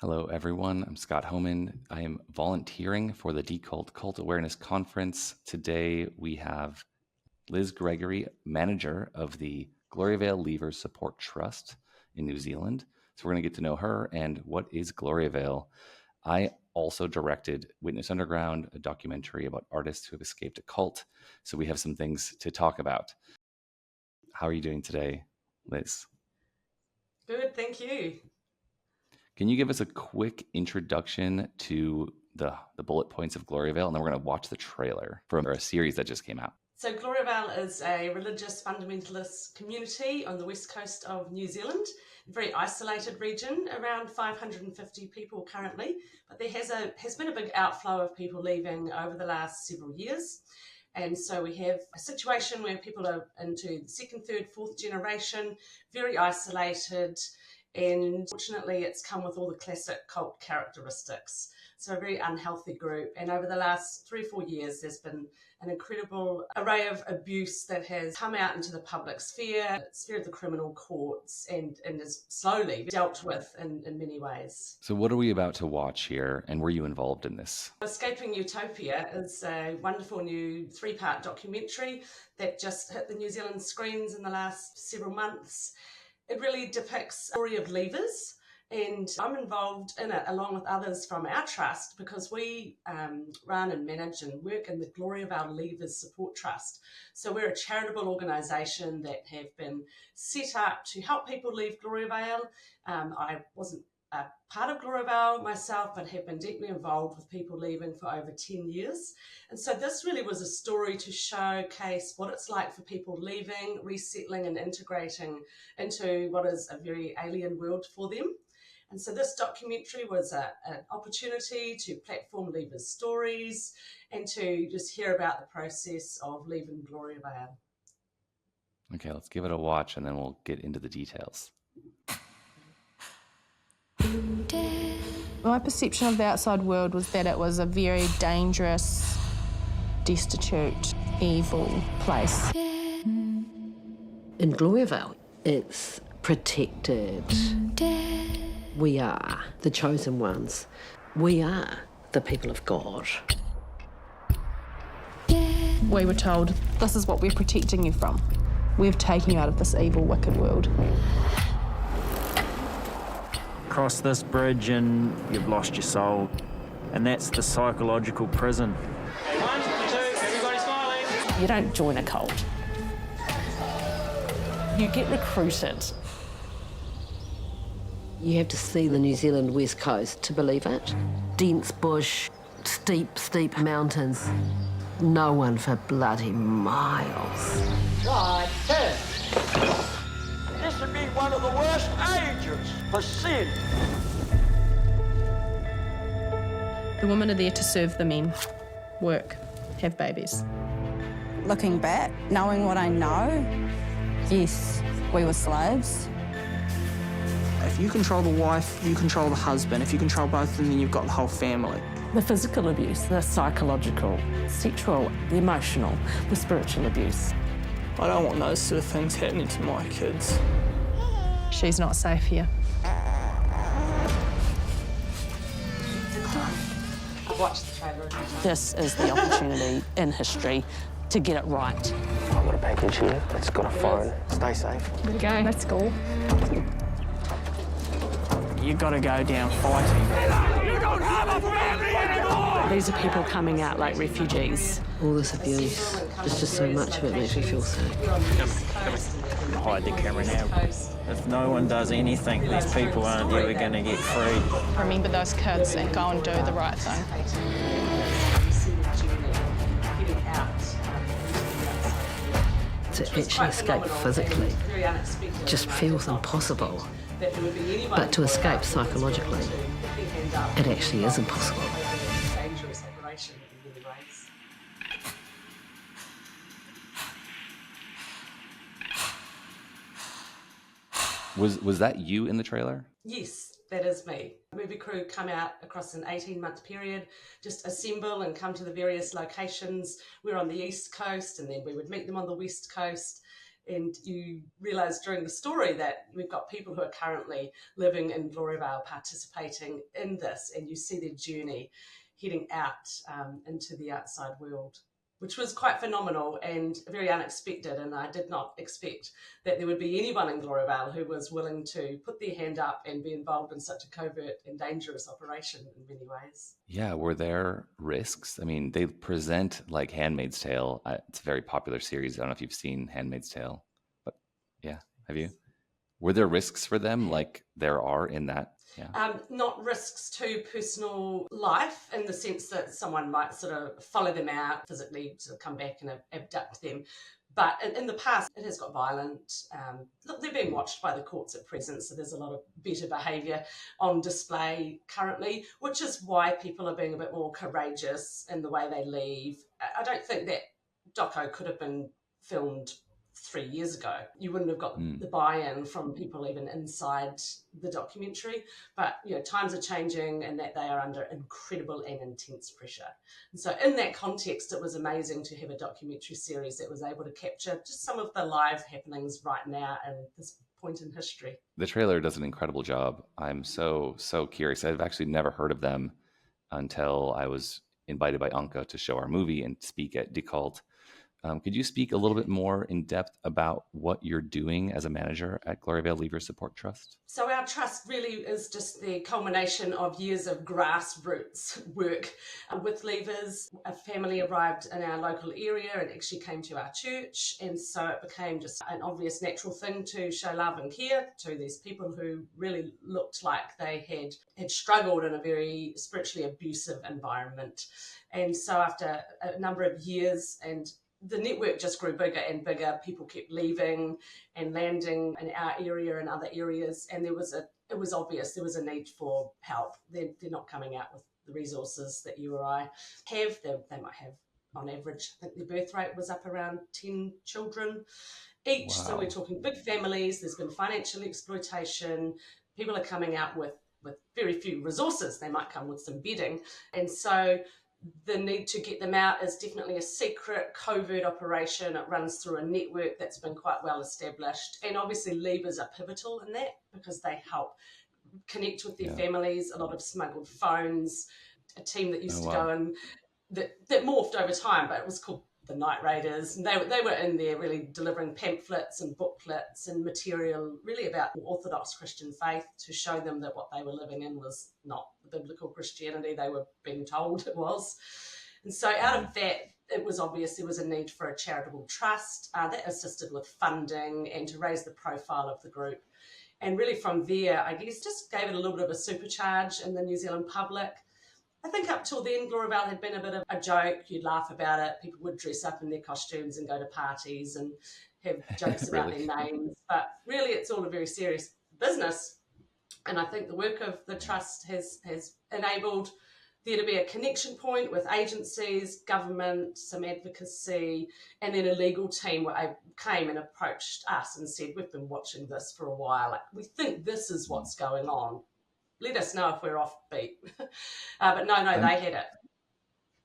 Hello, everyone. I'm Scott Homan. I am volunteering for the Decult Cult Awareness Conference. Today, we have Liz Gregory, manager of the Gloriavale Leavers Support Trust in New Zealand. So we're going to get to know her and what is Gloriavale. I also directed Witness Underground, a documentary about artists who have escaped a cult. So we have some things to talk about. How are you doing today, Liz? Good, thank you. Can you give us a quick introduction to the bullet points of Gloriavale, and then we're going to watch the trailer for a series that just came out. So Gloriavale is a religious fundamentalist community on the west coast of New Zealand, a very isolated region, around 550 people currently, but there has been a big outflow of people leaving over the last several years. And so we have a situation where people are into the second, third, fourth generation, very isolated, and unfortunately it's come with all the classic cult characteristics. So a very unhealthy group. And over the last 3 or 4 years, there's been an incredible array of abuse that has come out into the public sphere of the criminal courts, and is slowly dealt with in many ways. So what are we about to watch here, and were you involved in this? Escaping Utopia is a wonderful new 3-part documentary that just hit the New Zealand screens in the last several months. It really depicts the story of leavers, and I'm involved in it along with others from our trust because we run and manage and work in the Gloriavale Leavers Support Trust. So we're a charitable organisation that have been set up to help people leave Gloriavale. I wasn't a part of Gloriavale myself, but have been deeply involved with people leaving for over 10 years. And so this really was a story to showcase what it's like for people leaving, resettling and integrating into what is a very alien world for them. And so this documentary was an opportunity to platform leavers' stories and to just hear about the process of leaving Gloriavale. Okay, let's give it a watch and then we'll get into the details. My perception of the outside world was that it was a very dangerous, destitute, evil place. In Gloriavale, it's protected. We are the chosen ones. We are the people of God. We were told, this is what we're protecting you from. We've taken you out of this evil, wicked world. Cross this bridge and you've lost your soul. And that's the psychological prison. Okay, 1, 2, everybody smiling. You don't join a cult. You get recruited. You have to see the New Zealand west coast to believe it. Dense bush, steep mountains. No one for bloody miles. Right, turn. This would be one of the worst ages for sin. The women are there to serve the men, work, have babies. Looking back, knowing what I know, yes, we were slaves. If you control the wife, you control the husband. If you control both of them, then you've got the whole family. The physical abuse, the psychological, sexual, the emotional, the spiritual abuse. I don't want those sort of things happening to my kids. She's not safe here. I've watched the trailer. This is the opportunity in history to get it right. I've got a package here. It's got a phone. Stay safe. Okay, let's go. You've got to go down fighting. You don't have a family anymore! These are people coming out like refugees. All this abuse, there's just so much of it makes me feel sick. Hide the camera now. If no one does anything, these people aren't ever going to get free. Remember those kids and go and do the right thing. To actually escape physically just feels impossible. But to escape psychologically, it actually is impossible. Was that you in the trailer? Yes, that is me. The movie crew come out across an 18-month period, just assemble and come to the various locations. We're on the East Coast, and then we would meet them on the West Coast. And you realise during the story that we've got people who are currently living in Gloriavale participating in this, and you see their journey heading out into the outside world, which was quite phenomenal and very unexpected. And I did not expect that there would be anyone in Gloriavale who was willing to put their hand up and be involved in such a covert and dangerous operation in many ways. Yeah, were there risks? I mean, they present like Handmaid's Tale. It's a very popular series. I don't know if you've seen Handmaid's Tale, but yeah, have you? Were there risks for them like there are in that? Yeah. Not risks to personal life in the sense that someone might sort of follow them out, physically sort of come back and abduct them. But in the past, it has got violent. Look, they're being watched by the courts at present, so there's a lot of better behaviour on display currently, which is why people are being a bit more courageous in the way they leave. I don't think that doco could have been filmed 3 years ago. You wouldn't have got the buy-in from people even inside the documentary. But times are changing, and that they are under incredible and intense pressure. And so in that context, it was amazing to have a documentary series that was able to capture just some of the live happenings right now in this point in history. The trailer does an incredible job. I'm so curious. I've actually never heard of them until I was invited by Anka to show our movie and speak at Decult. Could you speak a little bit more in depth about what you're doing as a manager at Gloriavale Leavers Support Trust? So our trust really is just the culmination of years of grassroots work with leavers. A family arrived in our local area and actually came to our church, and so it became just an obvious natural thing to show love and care to these people who really looked like they had struggled in a very spiritually abusive environment. And so after a number of years, and the network just grew bigger and bigger. People kept leaving and landing in our area and other areas, and it was obvious there was a need for help. They're not coming out with the resources that you or I have. They might have, on average, I think their birth rate was up around 10 children each. Wow. So we're talking big families. There's been financial exploitation. People are coming out with very few resources. They might come with some bedding, and so the need to get them out is definitely a secret, covert operation. It runs through a network that's been quite well established. And obviously leavers are pivotal in that because they help connect with their families, a lot of smuggled phones, a team that used to go in, that morphed over time, but it was called the Night Raiders. And they were in there really delivering pamphlets and booklets and material really about Orthodox Christian faith to show them that what they were living in was not the biblical Christianity they were being told it was. And so out of that, it was obvious there was a need for a charitable trust that assisted with funding and to raise the profile of the group. And really from there, I guess, just gave it a little bit of a supercharge in the New Zealand public. I think up till then, Gloriavale had been a bit of a joke. You'd laugh about it. People would dress up in their costumes and go to parties and have jokes about their names. But really, it's all a very serious business. And I think the work of the trust has enabled there to be a connection point with agencies, government, some advocacy, and then a legal team came and approached us and said, we've been watching this for a while. Like, we think this is what's going on. Let us know if we're off beat. But no, they had it.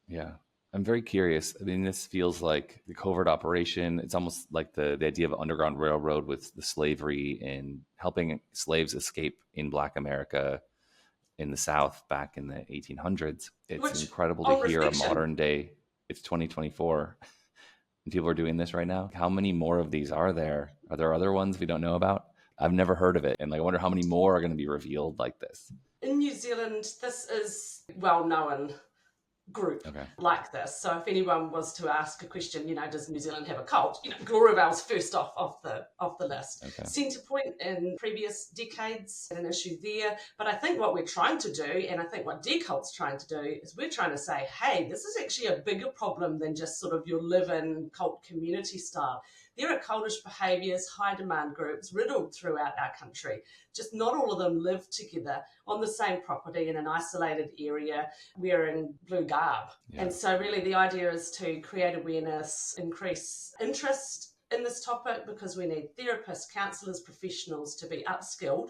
Yeah. I'm very curious. I mean, this feels like the covert operation. It's almost like the idea of an underground railroad with the slavery and helping slaves escape in Black America in the South back in the 1800s. It's incredible to hear a modern day. It's 2024. And people are doing this right now. How many more of these are there? Are there other ones we don't know about? I've never heard of it. And I wonder how many more are going to be revealed like this. In New Zealand, this is well-known group like this. So if anyone was to ask a question, does New Zealand have a cult? Gloriavale's first off the list. Centrepoint in previous decades, an issue there. But I think what we're trying to do, and I think what Decult's trying to do, is we're trying to say, hey, this is actually a bigger problem than just sort of your live-in cult community style. There are cultish behaviours, high demand groups riddled throughout our country. Just not all of them live together on the same property in an isolated area wearing blue garb. Yeah. And so really the idea is to create awareness, increase interest in this topic, because we need therapists, counsellors, professionals to be upskilled,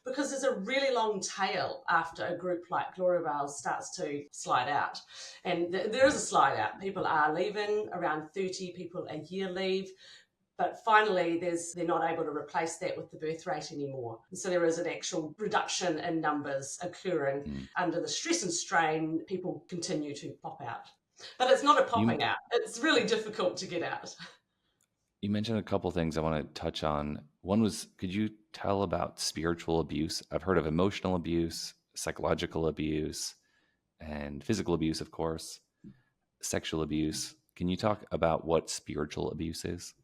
because there's a really long tail after a group like Gloriavale starts to slide out. And there is a slide out. People are leaving, around 30 people a year leave. But finally, they're not able to replace that with the birth rate anymore. And so there is an actual reduction in numbers occurring. Under the stress and strain, people continue to pop out. But it's not a popping out. It's really difficult to get out. You mentioned a couple things I want to touch on. One was, could you tell about spiritual abuse? I've heard of emotional abuse, psychological abuse, and physical abuse, of course, sexual abuse. Can you talk about what spiritual abuse is?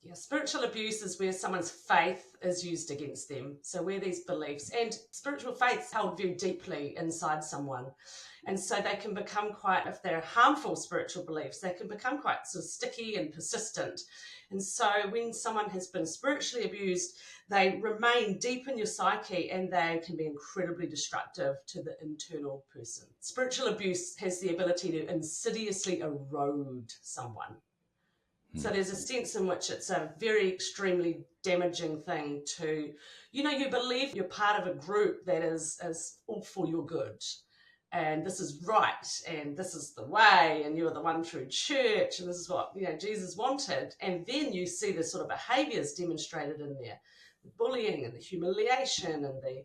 Yeah, spiritual abuse is where someone's faith is used against them. So where these beliefs and spiritual faith's held very deeply inside someone. And so they can become quite, if they're harmful spiritual beliefs, they can become quite sort of sticky and persistent. And so when someone has been spiritually abused, they remain deep in your psyche and they can be incredibly destructive to the internal person. Spiritual abuse has the ability to insidiously erode someone. So there's a sense in which it's a very extremely damaging thing to, you believe you're part of a group that is all for your good. And this is right, and this is the way, and you're the one true church, and this is what Jesus wanted. And then you see the sort of behaviours demonstrated in there, the bullying and the humiliation and the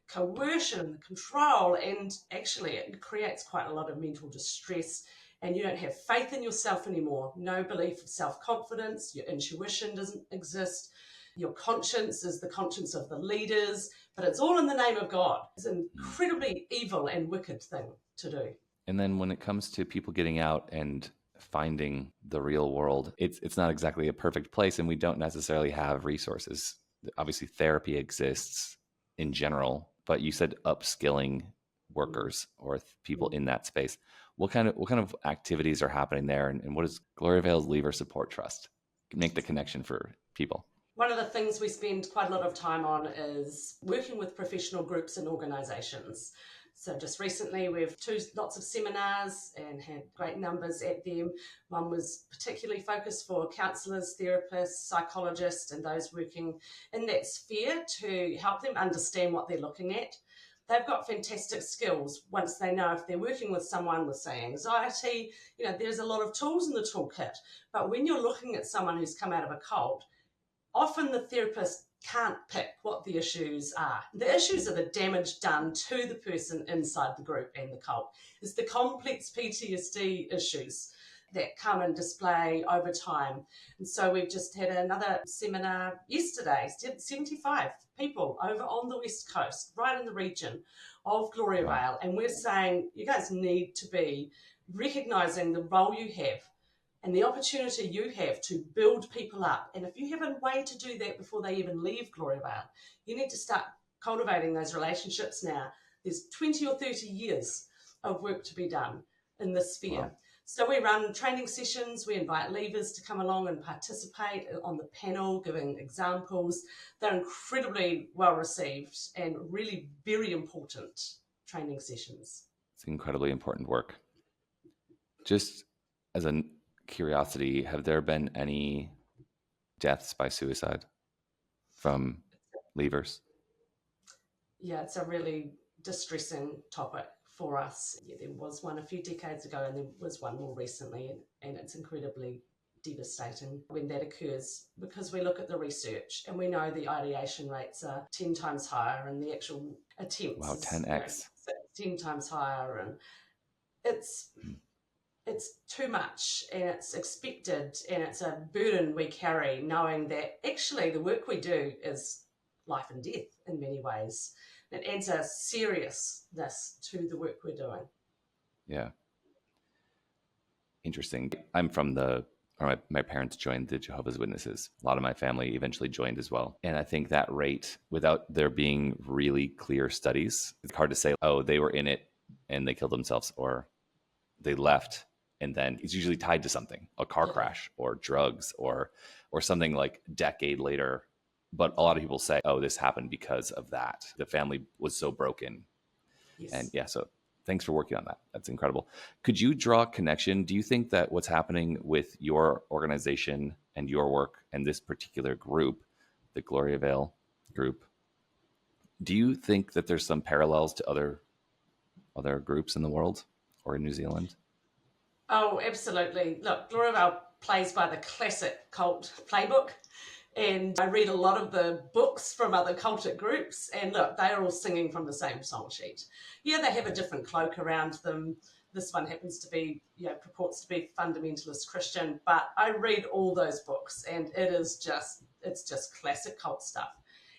coercion and the control, and actually it creates quite a lot of mental distress. And you don't have faith in yourself anymore, no belief of self-confidence, your intuition doesn't exist, your conscience is the conscience of the leaders, but it's all in the name of God. It's an incredibly evil and wicked thing to do. And then when it comes to people getting out and finding the real world, it's not exactly a perfect place, and we don't necessarily have resources. Obviously, therapy exists in general, but you said upskilling workers or people in that space. What kind of activities are happening there, and what does Gloriavale Leavers Support Trust make the connection for people? One of the things we spend quite a lot of time on is working with professional groups and organisations. So just recently we've lots of seminars and had great numbers at them. One was particularly focused for counsellors, therapists, psychologists, and those working in that sphere to help them understand what they're looking at. They've got fantastic skills once they know if they're working with someone with, say, anxiety. There's a lot of tools in the toolkit. But when you're looking at someone who's come out of a cult, often the therapist can't pick what the issues are. The issues are the damage done to the person inside the group and the cult. It's the complex PTSD issues that come and display over time. And so we've just had another seminar yesterday, 75 people over on the West Coast, right in the region of Gloriavale. And we're saying, you guys need to be recognising the role you have and the opportunity you have to build people up. And if you have a way to do that before they even leave Gloriavale, you need to start cultivating those relationships now. There's 20 or 30 years of work to be done in this sphere. Wow. So we run training sessions, we invite leavers to come along and participate on the panel, giving examples. They're incredibly well received and really very important training sessions. It's incredibly important work. Just as a curiosity, have there been any deaths by suicide from leavers? Yeah, it's a really distressing topic for us. Yeah, there was one a few decades ago and there was one more recently, and it's incredibly devastating when that occurs, because we look at the research and we know the ideation rates are 10 times higher and the actual attempts. Wow, 10x. 10 times higher, and it's too much and it's expected and it's a burden we carry, knowing that actually the work we do is life and death in many ways. It adds a seriousness to the work we're doing. Yeah. Interesting. I'm from my parents joined the Jehovah's Witnesses. A lot of my family eventually joined as well. And I think that rate, without there being really clear studies, it's hard to say, oh, they were in it and they killed themselves, or they left. And then it's usually tied to something, a car crash or drugs or something like a decade later. But a lot of people say, oh, this happened because of that. The family was so broken. Yes. And yeah, so thanks for working on that. That's incredible. Could you draw a connection? Do you think that what's happening with your organization and your work and this particular group, the Gloriavale group, do you think that there's some parallels to other groups in the world or in New Zealand? Oh, absolutely. Look, Gloriavale plays by the classic cult playbook. And I read a lot of the books from other cultic groups, and look, they're all singing from the same song sheet. Yeah, they have a different cloak around them. This one happens to be, purports to be fundamentalist Christian, but I read all those books, and it's just classic cult stuff.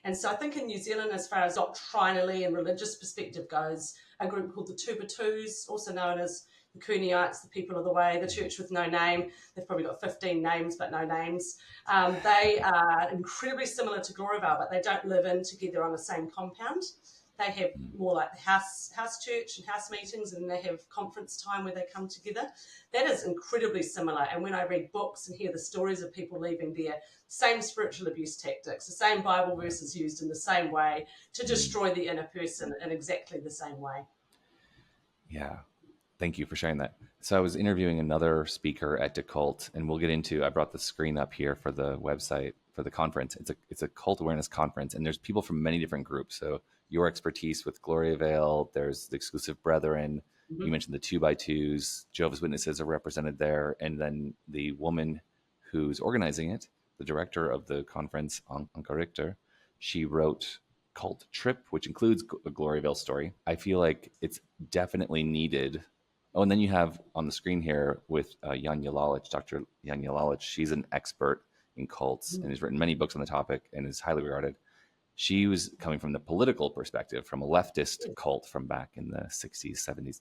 And so I think in New Zealand, as far as doctrinally and religious perspective goes, a group called the Tubatus, also known as the Cooneites, the people of the way, the church with no name. They've probably got 15 names, but no names. They are incredibly similar to Gloriavale, but they don't live in together on the same compound. They have more like the house church and house meetings, and they have conference time where they come together. That is incredibly similar. And when I read books and hear the stories of people leaving there, same spiritual abuse tactics, the same Bible verses used in the same way to destroy the inner person in exactly the same way. Yeah. Thank you for sharing that. So I was interviewing another speaker at Decult, and we'll get into, I brought the screen up here for the website for the conference. It's a cult awareness conference, and there's people from many different groups. So your expertise with Gloriavale, there's the Exclusive Brethren, you mentioned the 2x2s, Jehovah's Witnesses are represented there, and then the woman who's organizing it, the director of the conference, Anka Richter, she wrote Cult Trip, which includes a Gloriavale story. I feel like it's definitely needed. Oh, and then you have on the screen here with Janja Lalich, Dr. Janja Lalich. She's an expert in cults and has written many books on the topic and is highly regarded. She was coming from the political perspective, from a leftist cult from back in the 60s, 70s,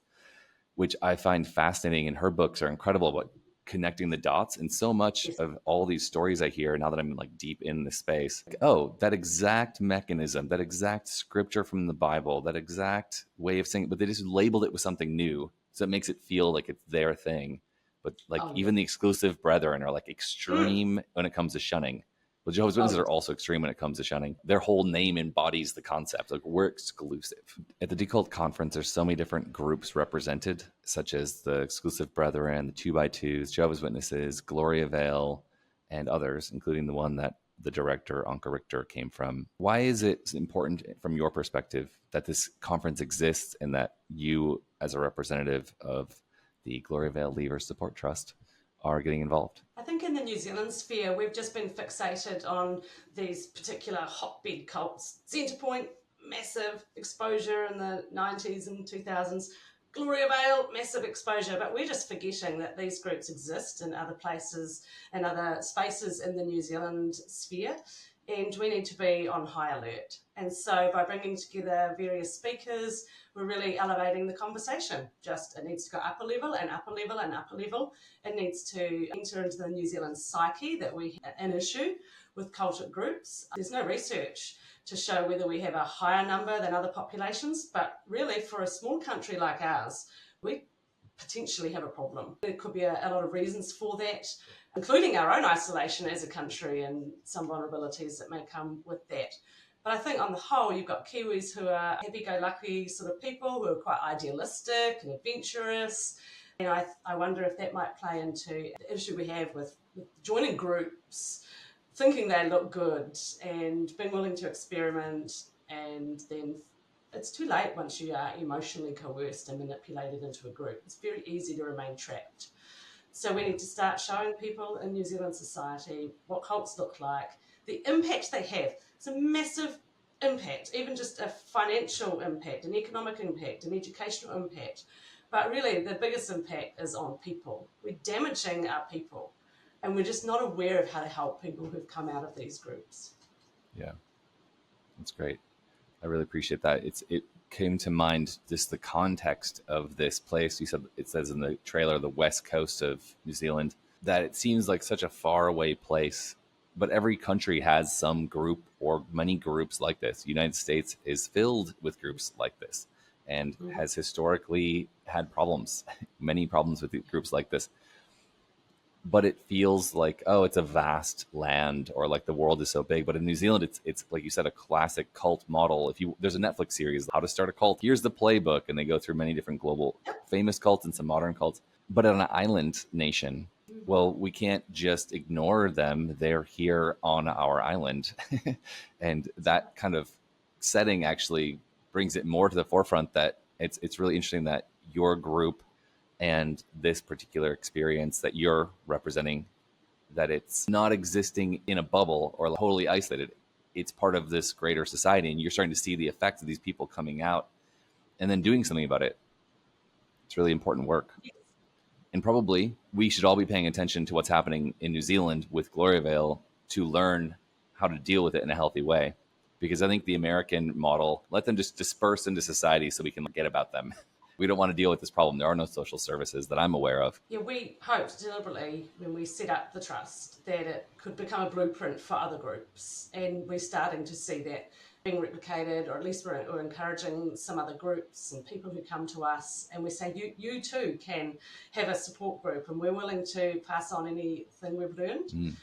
which I find fascinating. And her books are incredible about connecting the dots. And so much of all these stories I hear now that I'm like deep in the space, that exact mechanism, that exact scripture from the Bible, that exact way of saying it, but they just labeled it with something new. So it makes it feel like it's their thing. But like even the Exclusive Brethren are like extreme when it comes to shunning. Well, Jehovah's Witnesses are also extreme when it comes to shunning. Their whole name embodies the concept. Like, we're exclusive. At the Decult conference, there's so many different groups represented, such as the Exclusive Brethren, the 2x2s, Jehovah's Witnesses, Gloriavale, and others, including the one that the director, Anka Richter, came from. Why is it important from your perspective that this conference exists and that you, as a representative of the Gloriavale Leavers Support Trust, are getting involved? I think in the New Zealand sphere, we've just been fixated on these particular hotbed cults. Centrepoint, massive exposure in the 90s and 2000s. Gloriavale, massive exposure, but we're just forgetting that these groups exist in other places and other spaces in the New Zealand sphere, and we need to be on high alert. And so by bringing together various speakers, we're really elevating the conversation. It needs to go up a level and up a level and up a level. It needs to enter into the New Zealand psyche that we have an issue with cultic groups. There's no research to show whether we have a higher number than other populations, but really for a small country like ours, we potentially have a problem. There could be a lot of reasons for that, including our own isolation as a country and some vulnerabilities that may come with that. But I think on the whole, you've got Kiwis who are happy-go-lucky sort of people who are quite idealistic and adventurous. And I wonder if that might play into the issue we have with joining groups, thinking they look good and being willing to experiment, and then it's too late once you are emotionally coerced and manipulated into a group. It's very easy to remain trapped. So we need to start showing people in New Zealand society what cults look like, the impact they have. It's a massive impact, even just a financial impact, an economic impact, an educational impact. But really the biggest impact is on people. We're damaging our people, and we're just not aware of how to help people who've come out of these groups. Yeah, that's great. I really appreciate that. It came to mind just the context of this place. You said it says in the trailer, the west coast of New Zealand, that it seems like such a far away place, but every country has some group or many groups like this. The United States is filled with groups like this and has historically had problems, many problems with groups like this. But it feels like, it's a vast land, or like the world is so big. But in New Zealand, it's like you said, a classic cult model. There's a Netflix series, How to Start a Cult. Here's the playbook, and they go through many different global famous cults and some modern cults. But on an island nation, well, we can't just ignore them. They're here on our island. And that kind of setting actually brings it more to the forefront that it's really interesting that your group and this particular experience that you're representing that it's not existing in a bubble or totally isolated. It's part of this greater society, and you're starting to see the effects of these people coming out and then doing something about it. It's really important work. And probably we should all be paying attention to what's happening in New Zealand with Gloriavale to learn how to deal with it in a healthy way. Because I think the American model, let them just disperse into society so we can forget about them. We don't want to deal with this problem. There are no social services that I'm aware of. Yeah, we hoped deliberately when we set up the trust that it could become a blueprint for other groups. And we're starting to see that being replicated, or at least we're encouraging some other groups and people who come to us, and we say, you too can have a support group, and we're willing to pass on anything we've learned.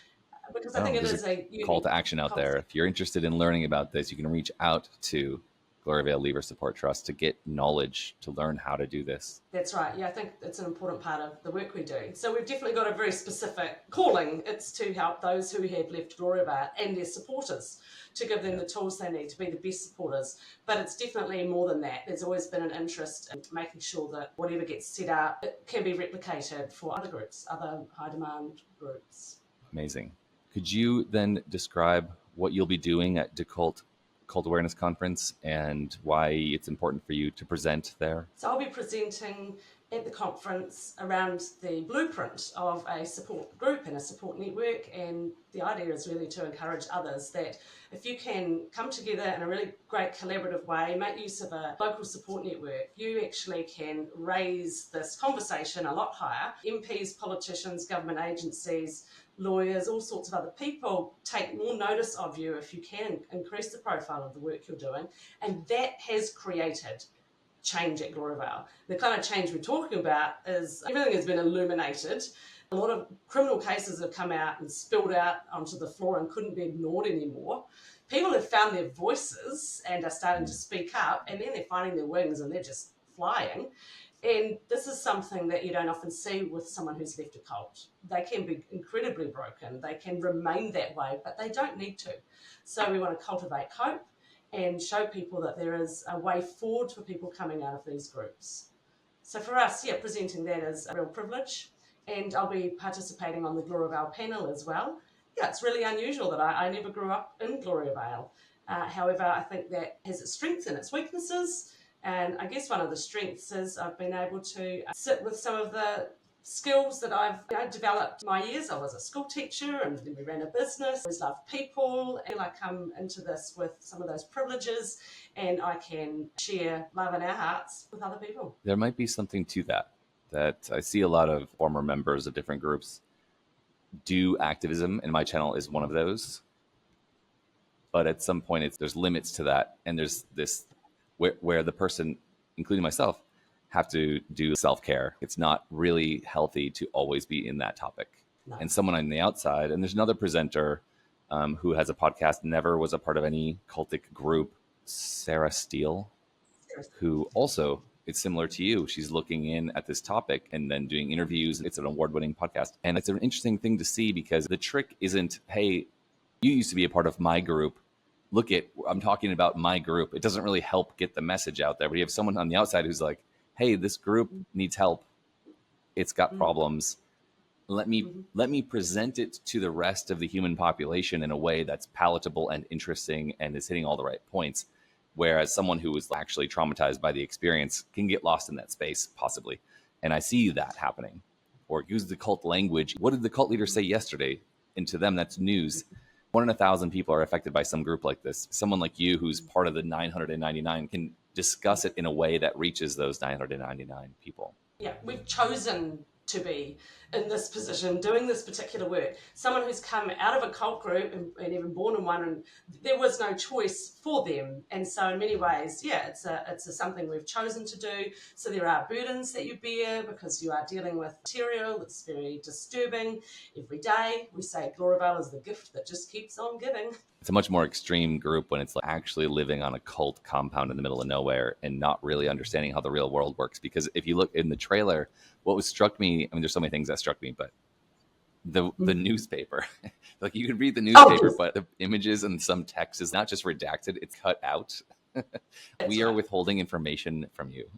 Because I think it is a call to action out there. If you're interested in learning about this, you can reach out to Gloriavale Leavers Support Trust to get knowledge, to learn how to do this. That's right. Yeah, I think it's an important part of the work we do. So we've definitely got a very specific calling. It's to help those who have left Gloriavale and their supporters, to give them the tools they need to be the best supporters. But it's definitely more than that. There's always been an interest in making sure that whatever gets set up, it can be replicated for other groups, other high demand groups. Amazing. Could you then describe what you'll be doing at Decult Cult Awareness Conference and why it's important for you to present there? So I'll be presenting at the conference around the blueprint of a support group and a support network, and the idea is really to encourage others that if you can come together in a really great collaborative way, make use of a local support network, you actually can raise this conversation a lot higher. MPs, politicians, government agencies, lawyers, all sorts of other people take more notice of you if you can increase the profile of the work you're doing, and that has created change at Gloriavale. The kind of change we're talking about is everything has been illuminated. A lot of criminal cases have come out and spilled out onto the floor and couldn't be ignored anymore. People have found their voices and are starting to speak up, and then they're finding their wings and they're just flying. And this is something that you don't often see with someone who's left a cult. They can be incredibly broken. They can remain that way, but they don't need to. So we want to cultivate hope and show people that there is a way forward for people coming out of these groups. So for us, yeah, presenting that is a real privilege. And I'll be participating on the Gloriavale panel as well. Yeah, it's really unusual that I never grew up in Gloriavale. However, I think that has its strengths and its weaknesses. And I guess one of the strengths is I've been able to sit with some of the skills that I've developed in my years. I was a school teacher and then we ran a business. I always loved people, and I come into this with some of those privileges, and I can share love in our hearts with other people. There might be something to that I see a lot of former members of different groups do activism, and my channel is one of those. But at some point, there's limits to that, and there's this where the person, including myself, have to do self-care. It's not really healthy to always be in that topic. No. And someone on the outside, and there's another presenter who has a podcast, never was a part of any cultic group, Sarah Steele, who also, it's similar to you. She's looking in at this topic and then doing interviews. It's an award-winning podcast. And it's an interesting thing to see, because the trick isn't, hey, you used to be a part of my group. Look at, I'm talking about my group. It doesn't really help get the message out there. But you have someone on the outside who's like, hey, this group needs help. It's got problems. Let me present it to the rest of the human population in a way that's palatable and interesting and is hitting all the right points. Whereas someone who was actually traumatized by the experience can get lost in that space, possibly. And I see that happening. Or use the cult language. What did the cult leader say yesterday? And to them, that's news. 1 in 1,000 people are affected by some group like this. Someone like you, who's part of the 999, can discuss it in a way that reaches those 999 people. Yeah, we've chosen to be in this position, doing this particular work. Someone who's come out of a cult group and even born in one, and there was no choice for them. And so in many ways, yeah, it's something we've chosen to do. So there are burdens that you bear because you are dealing with material that's very disturbing every day. We say Gloriavale is the gift that just keeps on giving. It's a much more extreme group when it's like actually living on a cult compound in the middle of nowhere and not really understanding how the real world works. Because if you look in the trailer, what was struck me, I mean, there's so many things that struck me, but the newspaper, like you can read the newspaper, but the images and some text is not just redacted, it's cut out. We are withholding information from you.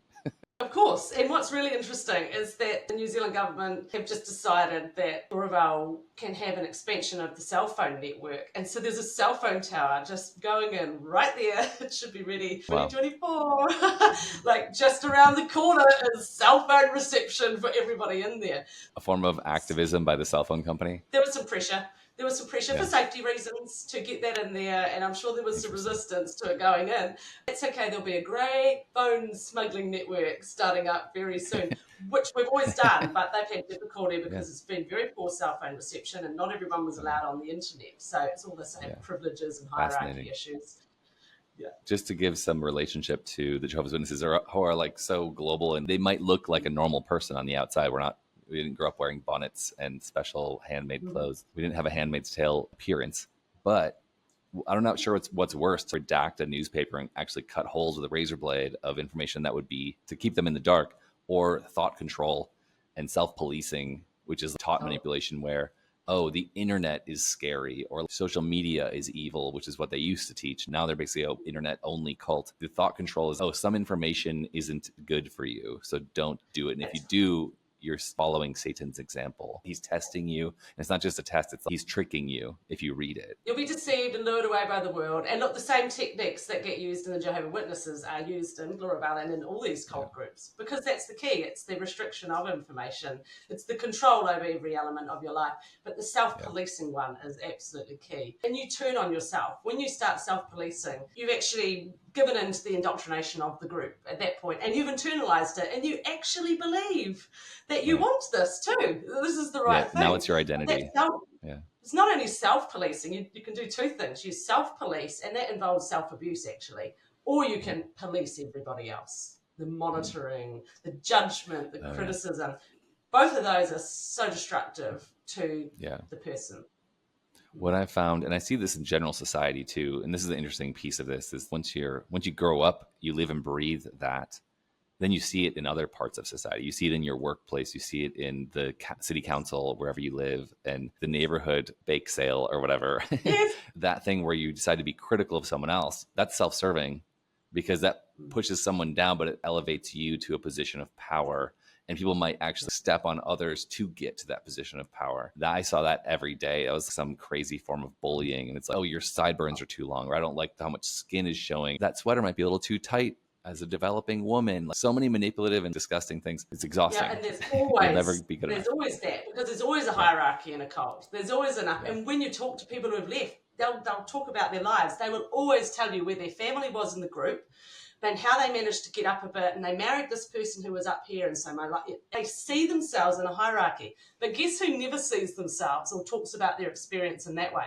Of course. And what's really interesting is that the New Zealand government have just decided that Gloriavale can have an expansion of the cell phone network. And so there's a cell phone tower just going in right there. It should be ready 2024. Like just around the corner is cell phone reception for everybody in there. A form of activism by the cell phone company? There was some pressure. There was some pressure for safety reasons to get that in there, and I'm sure there was some resistance to it going in. It's okay, there'll be a great phone smuggling network starting up very soon, which we've always done, but they've had difficulty because it's been very poor cell phone reception and not everyone was allowed on the internet. So it's all the same privileges and hierarchy issues. Yeah. Just to give some relationship to the Jehovah's Witnesses who are like so global, and they might look like a normal person on the outside. We didn't grow up wearing bonnets and special handmade clothes. We didn't have a Handmaid's Tale appearance. But I'm not sure what's worse, to redact a newspaper and actually cut holes with a razor blade of information that would be to keep them in the dark, or thought control and self-policing, which is thought manipulation where, the internet is scary, or social media is evil, which is what they used to teach. Now they're basically an internet-only cult. The thought control is, some information isn't good for you, so don't do it. And if you do, you're following Satan's example. He's testing you. And it's not just a test, it's like he's tricking you if you read it. You'll be deceived and lured away by the world. And look, the same techniques that get used in the Jehovah's Witnesses are used in Gloriavale and in all these cult groups, because that's the key. It's the restriction of information. It's the control over every element of your life. But the self-policing one is absolutely key. And you turn on yourself. When you start self-policing, you've actually given into the indoctrination of the group at that point, and you've internalized it, and you actually believe that you want this too. This is the right thing. Now it's your identity. It's not only self-policing. You can do two things. You self-police, and that involves self-abuse actually, or you can police everybody else. The monitoring, the judgment, the criticism. Both of those are so destructive to the person. What I found, and I see this in general society too, and this is the interesting piece of this, is once you grow up, you live and breathe that, then you see it in other parts of society. You see it in your workplace. You see it in the city council, wherever you live, and the neighborhood bake sale or whatever. That thing where you decide to be critical of someone else, that's self-serving, because that pushes someone down, but it elevates you to a position of power. And people might actually step on others to get to that position of power. I saw that every day. That was some crazy form of bullying. And it's like, your sideburns are too long, or I don't like how much skin is showing. That sweater might be a little too tight as a developing woman. Like, so many manipulative and disgusting things. It's exhausting. Yeah, and there's always, never be good enough. Always that, because there's always a hierarchy in a cult. There's always enough. And when you talk to people who have left, they'll talk about their lives. They will always tell you where their family was in the group, and how they managed to get up a bit, and they married this person who was up here, and so they see themselves in a hierarchy. But guess who never sees themselves or talks about their experience in that way?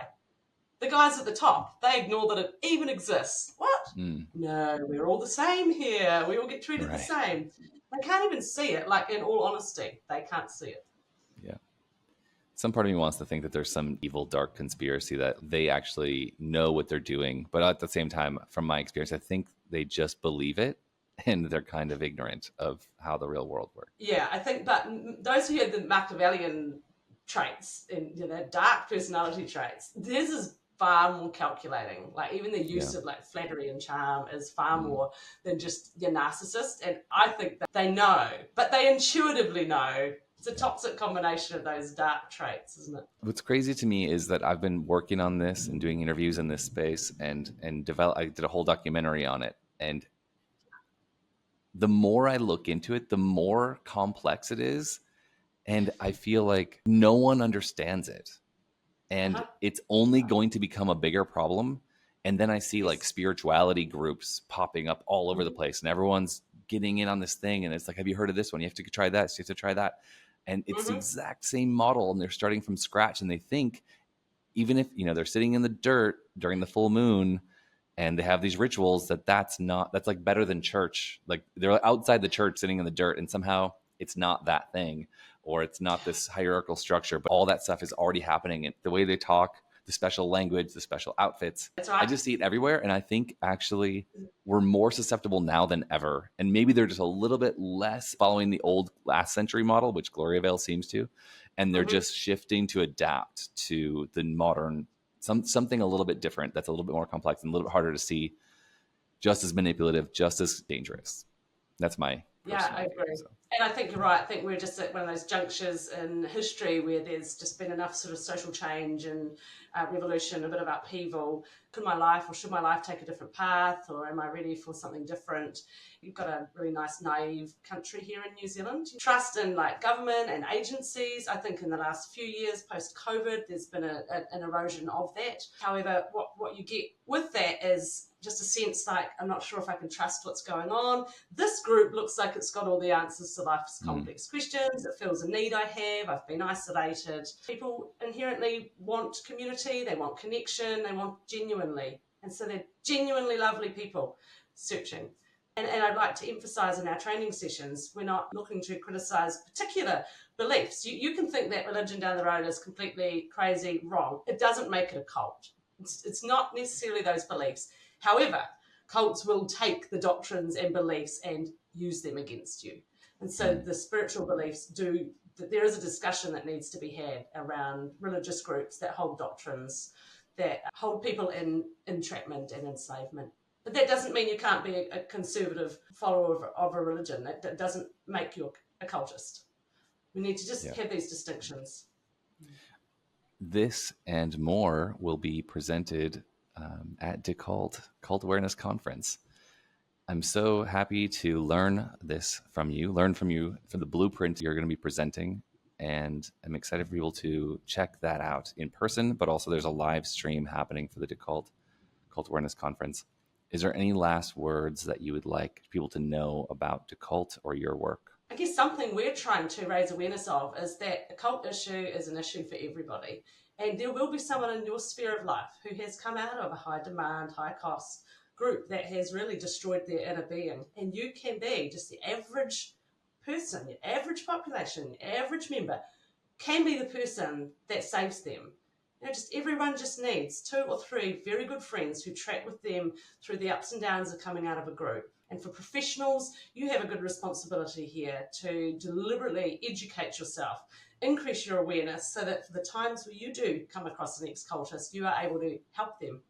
The guys at the top. They ignore that it even exists. What? No, we're all the same here. We all get treated the same. They can't even see it. Like, in all honesty, they can't see it. Yeah. Some part of me wants to think that there's some evil, dark conspiracy that they actually know what they're doing. But at the same time, from my experience, I think they just believe it, and they're kind of ignorant of how the real world works. Yeah, I think, but those who have the Machiavellian traits and dark personality traits, theirs is far more calculating. Like, even the use of like flattery and charm is far more than just your narcissist. And I think that they know, but they intuitively know. It's a toxic combination of those dark traits, isn't it? What's crazy to me is that I've been working on this and doing interviews in this space, and I did a whole documentary on it. And the more I look into it, the more complex it is. And I feel like no one understands it. And it's only going to become a bigger problem. And then I see like spirituality groups popping up all over the place, and everyone's getting in on this thing. And it's like, have you heard of this one? You have to try this. You have to try that. And it's the exact same model, and they're starting from scratch. And they think, even if, they're sitting in the dirt during the full moon and they have these rituals, that's like better than church. Like, they're outside the church sitting in the dirt, and somehow it's not that thing, or it's not this hierarchical structure, but all that stuff is already happening. And the way they talk, the special language, the special outfits. That's right. I just see it everywhere. And I think actually we're more susceptible now than ever. And maybe they're just a little bit less following the old last century model, which Gloriavale seems to. And they're just shifting to adapt to the modern, something a little bit different, that's a little bit more complex and a little bit harder to see, just as manipulative, just as dangerous. That's my Yeah, I agree. So. And I think you're right. I think we're just at one of those junctures in history where there's just been enough sort of social change and revolution, a bit of upheaval. Should my life take a different path, or am I ready for something different? You've got a really nice, naive country here in New Zealand. Trust in like government and agencies. I think in the last few years post-COVID, there's been an erosion of that. However, what you get with that is just a sense like, I'm not sure if I can trust what's going on. This group looks like it's got all the answers to life's complex questions. It fills a need I have. I've been isolated. People inherently want community. They want connection. They want genuinely. And so they're genuinely lovely people searching. And I'd like to emphasise in our training sessions, we're not looking to criticise particular beliefs. You can think that religion down the road is completely crazy, wrong. It doesn't make it a cult. It's not necessarily those beliefs. However, cults will take the doctrines and beliefs and use them against you. And so the spiritual beliefs there is a discussion that needs to be had around religious groups that hold doctrines, that hold people in entrapment and enslavement. But that doesn't mean you can't be a conservative follower of a religion. That doesn't make you a cultist. We need to just have these distinctions. This and more will be presented at Decult Cult Awareness Conference. I'm so happy to learn from you for the blueprint you're going to be presenting. And I'm excited for people to check that out in person, but also there's a live stream happening for the Decult Cult Awareness Conference. Is there any last words that you would like people to know about Decult or your work? I guess something we're trying to raise awareness of is that a cult issue is an issue for everybody. And there will be someone in your sphere of life who has come out of a high demand, high cost group that has really destroyed their inner being. And you can be just the average person, your average population, your average member can be the person that saves them. Just everyone just needs 2 or 3 very good friends who track with them through the ups and downs of coming out of a group. And for professionals, you have a good responsibility here to deliberately educate yourself, increase your awareness so that for the times where you do come across an ex-cultist, you are able to help them.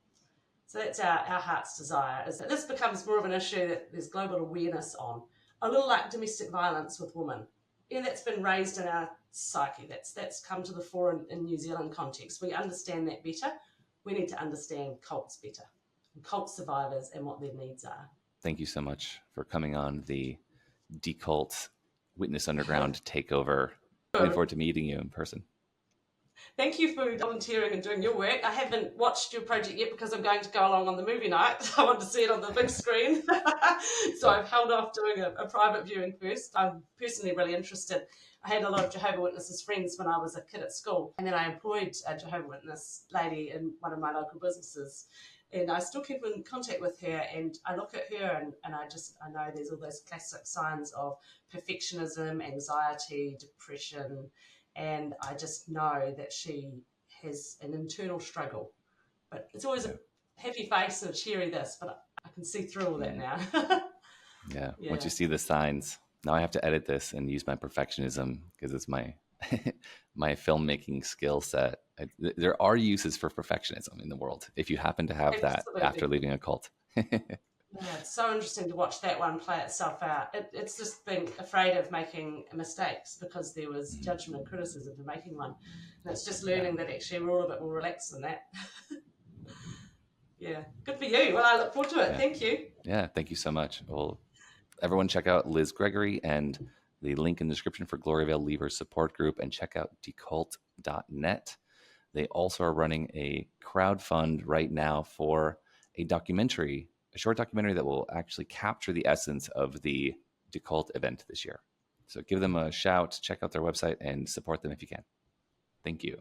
So that's our heart's desire, is that this becomes more of an issue that there's global awareness on, a little like domestic violence with women. That's been raised in our psyche. That's come to the fore in New Zealand context. We understand that better. We need to understand cults better, and cult survivors and what their needs are. Thank you so much for coming on the Decult Witness Underground Takeover. Looking forward to meeting you in person. Thank you for volunteering and doing your work. I haven't watched your project yet because I'm going to go along on the movie night. I want to see it on the big screen. So I've held off doing a private viewing first. I'm personally really interested. I had a lot of Jehovah's Witnesses friends when I was a kid at school, and then I employed a Jehovah's Witness lady in one of my local businesses. And I still keep in contact with her, and I look at her and I know there's all those classic signs of perfectionism, anxiety, depression, and I just know that she has an internal struggle. But it's always a happy face and a cheery this, but I can see through all that now. Yeah, once you see the signs. Now I have to edit this and use my perfectionism because it's my my filmmaking skill set. There are uses for perfectionism in the world if you happen to have that after leaving a cult. Yeah, it's so interesting to watch that one play itself out. It's just being afraid of making mistakes because there was judgment and criticism for making one. And it's just learning that actually we're all a bit more relaxed than that. Yeah, good for you. Well, I look forward to it. Thank you. Yeah, thank you so much. Well, everyone check out Liz Gregory and the link in the description for Gloriavale Leavers Support Group, and check out decult.net. They also are running a crowdfund right now for a short documentary that will actually capture the essence of the Decult event this year. So give them a shout, check out their website, and support them if you can. Thank you.